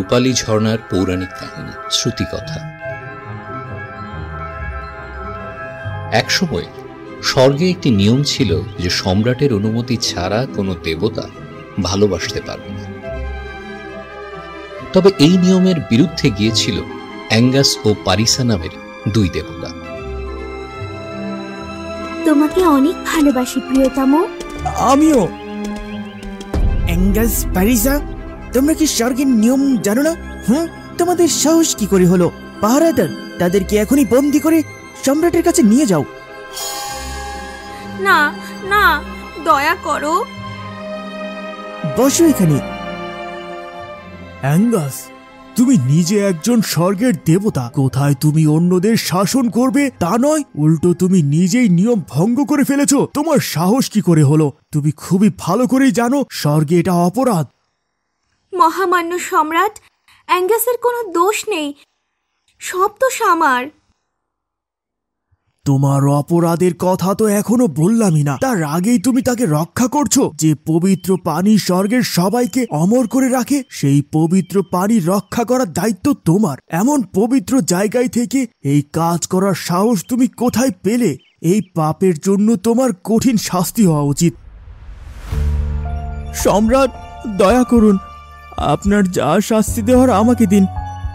রূপালী ঝর্ণার পৌরাণিক কাহিনী, শ্রুতিকথা। একসময় স্বর্গে একটি নিয়ম ছিল যে সম্রাটের অনুমতি ছাড়া কোনো দেবতা ভালোবাসতে পারবে না। তবে এই নিয়মের বিরুদ্ধে গিয়েছিল অ্যাঙ্গাস ও পারিসা নামের দুই দেবতা। তোমাকে অনেক ভালোবাসি প্রিয়তম। আমিও। অ্যাঙ্গাস, পারিসা, তোমরা কি স্বর্গের নিয়ম জানো না? তোমাদের সাহস কি করে হলো? পাহারাদার, তাদেরকে এখনই বন্দি করে সম্রাটের কাছে নিয়ে যাও। না না, দয়া করো। বসো এখানে। অ্যাঙ্গাস, তুমি নিজে একজন স্বর্গের দেবতা। কোথায় তুমি অন্যদের শাসন করবে তা নয়, উল্টো তুমি নিজেই নিয়ম ভঙ্গ করে ফেলেছো। তোমার সাহস কি করে হলো? তুমি খুবই ভালো করেই জানো স্বর্গে এটা অপরাধ। মহামান্য সম্রাট, অ্যাঙ্গাসের কোনো দোষ নেই, সব দোষ আমার। তোমার অপরাধের কথা তো এখনো বললামই না, তার আগেই তুমি তাকে রক্ষা করছো। যে পবিত্র পানি স্বর্গের সবাইকে অমর করে রাখে, সেই পবিত্র পানি রক্ষা করার দায়িত্ব তোমার। এমন পবিত্র জায়গায় থেকে এই কাজ করার সাহস তুমি কোথায় পেলে? এই পাপের জন্য তোমার কঠিন শাস্তি হওয়া উচিত। সম্রাট, দয়া করুন, আপনার যা শাস্তি দেওয়ার আমাকে দিন।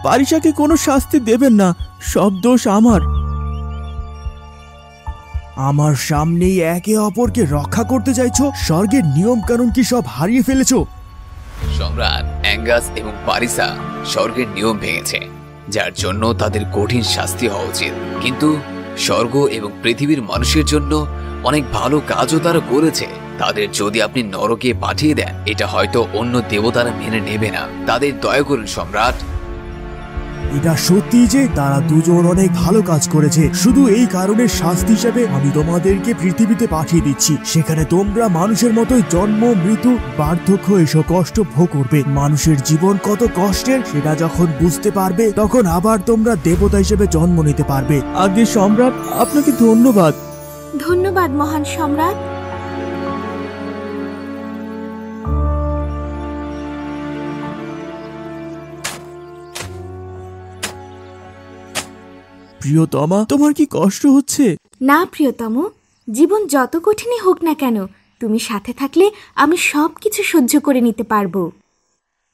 পারিসাকে কোনো শাস্তি দেবেন না, সব দোষ আমার। আমার সামনেই একে অপরকে রক্ষা করতে চাইছো? স্বর্গের নিয়ম কানুন কি সব হারিয়ে ফেলেছো? সম্রাট, অ্যাঙ্গাস এবং পারিসা স্বর্গের নিয়ম ভেঙেছে, যার জন্য তাদের কঠিন শাস্তি হওয়া উচিত। কিন্তু স্বর্গ এবং পৃথিবীর মানুষের জন্য অনেক ভালো কাজও তারা করেছে। তাদের যদি আপনি নরকে পাঠিয়ে দেন, এটা হয়তো অন্য দেবতারা মেনে নেবে না। তাদের দয়া করুন সম্রাট। এটা সত্যি যে তারা দুজন অনেক ভালো কাজ করেছে। শুধু এই কারণে শাস্তি হিসেবে আমি তোমাদেরকে পৃথিবীতে পাঠিয়ে দিচ্ছি। সেখানে তোমরা মানুষের মতোই জন্ম, মৃত্যু, বার্ধক্য এসব কষ্ট ভোগ করবে। মানুষের জীবন কত কষ্টের সেটা যখন বুঝতে পারবে, তখন আবার তোমরা দেবতা হিসেবে জন্ম নিতে পারবে। আগে সম্রাট, আপনাকে ধন্যবাদ। ধন্যবাদ মহান সম্রাট। প্রিয়তমা, তোমার কি কষ্ট হচ্ছে? না প্রিয়তম, জীবন যত কঠিনই হোক না কেন, তুমি সাথে থাকলে আমি সবকিছু সহ্য করে নিতে পারবো।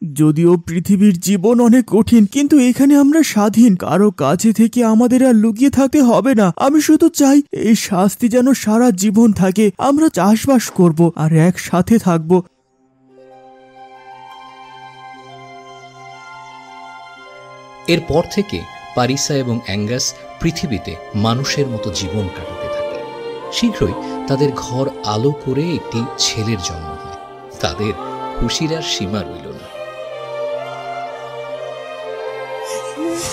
যদিও পৃথিবীর জীবন অনেক কঠিন, কিন্তু এখানে আমরা স্বাধীন। কারো কাছে থেকে আমাদের আর লুকিয়ে থাকতে হবে না। আমি শুধু চাই এই শাস্তি যেন সারা জীবন থাকে। আমরা চাষবাস করব আর একসাথে থাকব। এরপর থেকে পারিসা এবং অ্যাঙ্গাস পৃথিবীতে মানুষের মতো জীবন কাটাতে থাকে। শীঘ্রই তাদের ঘর আলো করে একটি ছেলের জন্ম হয়। তাদের খুশির আর সীমা রইল না।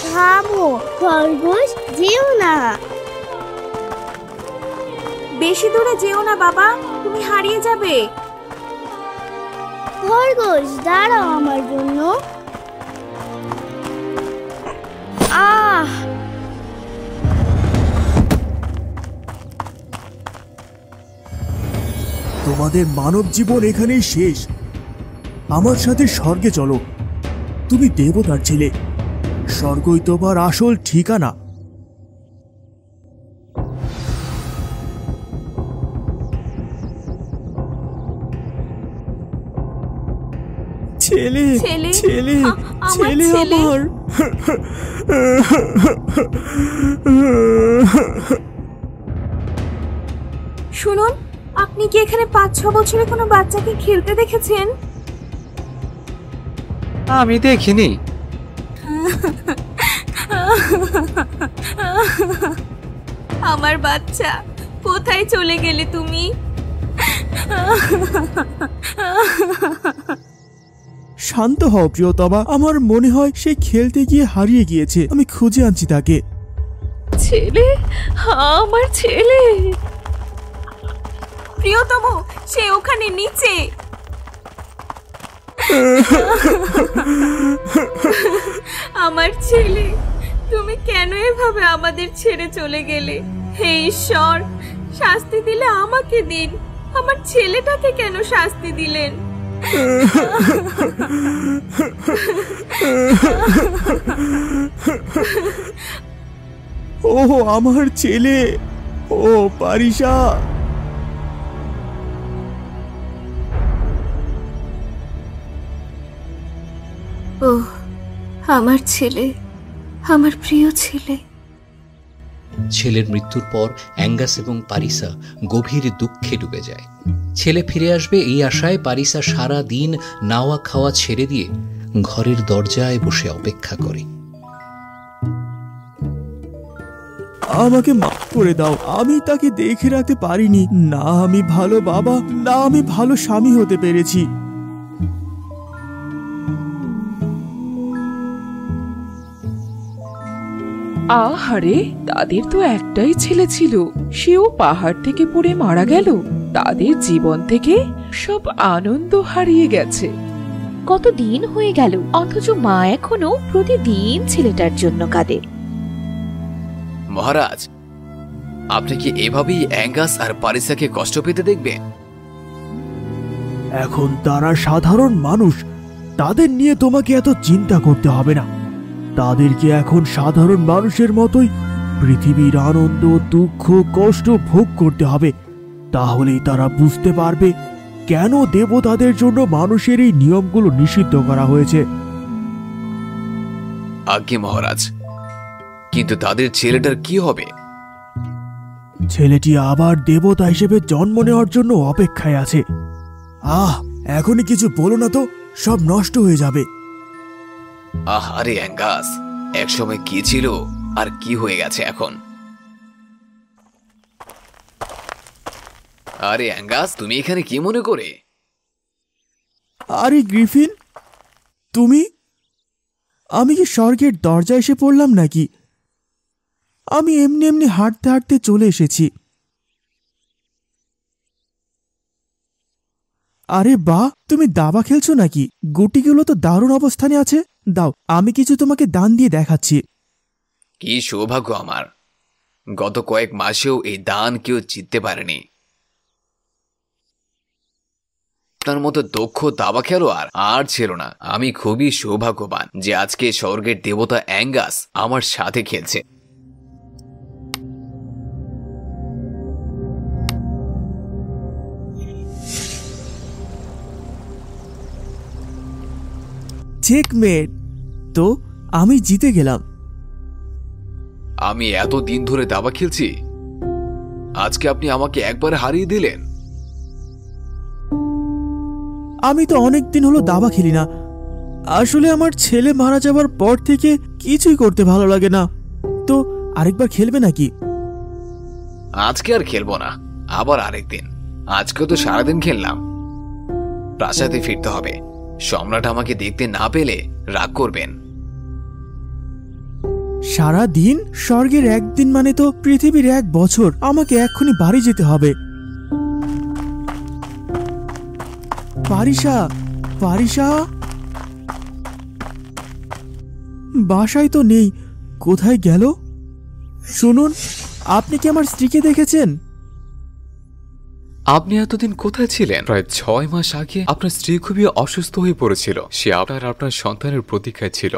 থামো খরগোশ, যেও না। বেশি দূরে যেও না বাবা, তুমি হারিয়ে যাবে। খরগোশ, দাঁড়াও আমার জন্য। তোমাদের মানব জীবন এখানেই শেষ। আমার সাথে স্বর্গে চলো। তুমি দেবতার ছেলে, স্বর্গই তোমার আসল ঠিকানা। ছেলে, ছেলে, ছেলে, আমার ছেলে ছেলে। আমার। শুনুন, আপনি কি এখানে 5-6 বছরে কোনো বাচ্চাকে খেলতে দেখেছেন? আমি দেখিনি। আমার বাচ্চা, কোথায় চলে গেলে তুমি? শান্ত হও প্রিয়তমা, আমার মনে হয় সে খেলতে গিয়ে হারিয়ে গিয়েছে। আমি খুঁজে আনছি তাকে। ছেলে, আমার ছেলে। প্রিয়তম, সে ওখানে নিচে। আমার ছেলে, তুমি কেন এভাবে আমাদের ছেড়ে চলে গেলে? হে ঈশ্বর, শাস্তি দিলে আমাকে দিন, আমার ছেলেটাকে কেন শাস্তি দিলেন? ও আমার ছেলে, ও পারিসা। ও আমার ছেলে, আমার প্রিয় ছেলে। ছেলের মৃত্যুর পর অ্যাঙ্গাস এবং পারিসা গভীর দুঃখে ডুবে যায়। ছেলে ফিরে আসবে এই আশায় পারিসা সারা দিন নাওয়া খাওয়া ছেড়ে দিয়ে ঘরের দরজায় বসে অপেক্ষা করে। আমাকে মাফ করে দাও, আমি তাকে দেখে রাখতে পারিনি। না আমি ভালো বাবা, না আমি ভালো স্বামী হতে পেরেছি। আহারে, তাদের তো একটাই ছেলে ছিল, সেও পাহাড় থেকে পড়ে মারা গেল। তাদের জীবন থেকে সব আনন্দ হারিয়ে গেছে। কত দিন হয়ে গেল, অথচ মা এখনো প্রতিদিন ছেলেটার জন্য কাঁদে। মহারাজ, আপনি কি এভাবেই অ্যাঙ্গাস আর পারিসাকে কষ্ট পেতে দেখবেন? এখন তারা সাধারণ মানুষ, তাদের নিয়ে তোমাকে এত চিন্তা করতে হবে না। তাদেরকে এখন সাধারণ মানুষের মতোই পৃথিবীর আনন্দ, দুঃখ, কষ্ট ভোগ করতে হবে। তাহলেই তারা বুঝতে পারবে কেন দেবতাদের জন্য মানুষের এই নিয়মগুলো নিষিদ্ধ করা হয়েছে। আজ্ঞে মহারাজ, কিন্তু তাদের ছেলেটার কি হবে? ছেলেটি আবার দেবতা হিসেবে জন্ম নেওয়ার জন্য অপেক্ষায় আছে। এখনই কিছু বলো না তো, সব নষ্ট হয়ে যাবে। আরে অ্যাঙ্গাস, একসময় কি ছিল আর কি হয়ে গেছে এখন? আরে অ্যাঙ্গাস, তুমি এখানে কি মনে করে? আরে গ্রিফিন, তুমি? আমি কি স্বর্গের দরজায় এসে পড়লাম নাকি? আমি এমনি এমনি হাঁটতে হাঁটতে চলে এসেছি। আরে বাহ, তুমি দাবা খেলছো নাকি? গুটিগুলো তো দারুণ অবস্থানে আছে। দাও, আমি কিছু তোমাকে দান দিয়ে দেখাচ্ছি। কি সৌভাগ্য আমার! গত কয়েক মাসেও এই দান কেউ জিততে পারেনি। আপনার মতো দক্ষ দাবা খেলোয়াড় আর ছিল না। আমি খুবই সৌভাগ্যবান যে আজকে স্বর্গের দেবতা অ্যাঙ্গাস আমার সাথে খেলছে। চেকমেট। তো আমি জিতে গেলাম। আমি এত দিন ধরে দাবা খেলছি, আজকে আপনি আমাকে একবারে হারিয়ে দিলেন। আমি তো অনেক দিন হলো দাবা খেলি না। আসলে আমার ছেলে মারা যাবার পর থেকে কিছুই করতে ভালো লাগে না। তো আরেকবার খেলবে নাকি? আজকে আর খেলবো না, আবার আরেকদিন। আজকে তো সারাদিন খেললাম। প্রাসাদে ফিরতে হবে। সম্রাট আমাকে দেখতে না পেলে রাগ করবেন। সারা দিন? স্বর্গের একদিন মানে তো পৃথিবীর 1 বছর। আমাকে এক্ষুনি বাড়ি যেতে হবে। পারিসা, পারিসা বাসায় তো নেই। কোথায় গেল? শুনুন, আপনি কি আমার স্ত্রীকে দেখেছেন? আপনি এতদিন কোথায় ছিলেন? প্রায় 6 মাস আগে আপনার স্ত্রী খুবই অসুস্থ হয়ে পড়েছিল। সে আপনার সন্তানের প্রতীক্ষায় ছিল।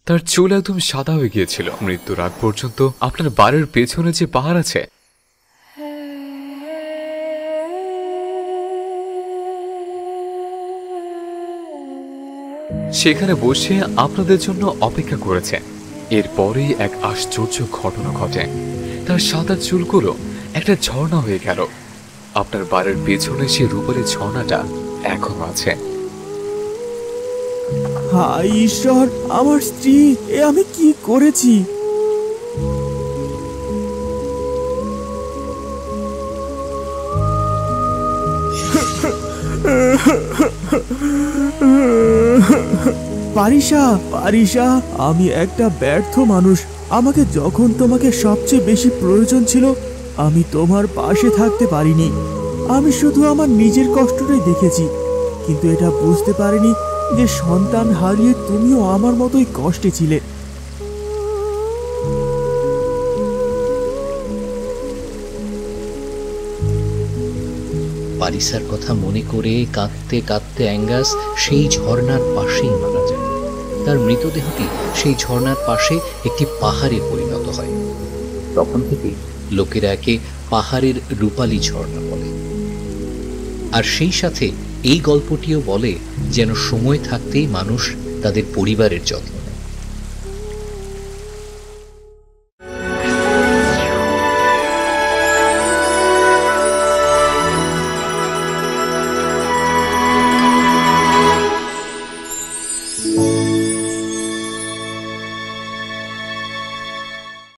তার চুল একদম সাদা হয়ে গিয়েছিল। মৃত্যুর আগ পর্যন্ত আপনার বাড়ির পেছনে যে পাহাড় আছে, সেখানে বসে আপনাদের জন্য অপেক্ষা করেছে। এরপরেই এক আশ্চর্য ঘটনা ঘটে। তার সাদা চুলগুলো একটা ঝর্ণা হয়ে গেল। আপনার বাড়ির পেছনে সে রূপালী ঝর্ণাটা এখনো আছে। হায় ঈশ্বর, আমার স্ত্রী! এ আমি কি করেছি? পারিসা, পারিসা, আমি একটা ব্যর্থ মানুষ। আমাকে যখন তোমাকে সবচেয়ে বেশি প্রয়োজন ছিল, আমি তোমার পাশে থাকতে পারিনি। আমি শুধু আমার নিজের কষ্টটাই দেখেছি, কিন্তু এটা বুঝতে পারিনি যে সন্তান হারিয়ে তুমিও আমার মতোই কষ্টে ছিলে। পারিসার কথা মনে করে কাঁদতে কাঁদতে অ্যাঙ্গাস সেই ঝর্ণার পাশেই মারা যায়। তার মৃতদেহটি সেই ঝর্ণার পাশে একটি পাহাড়ে পরিণত হয়। তখন থেকে লোকেরা একে পাহাড়ের রূপালী ঝর্ণা বলে। আর সেই সাথে এই গল্পটিও বলে যেন সময় থাকতেই মানুষ তাদের পরিবারের যত্ন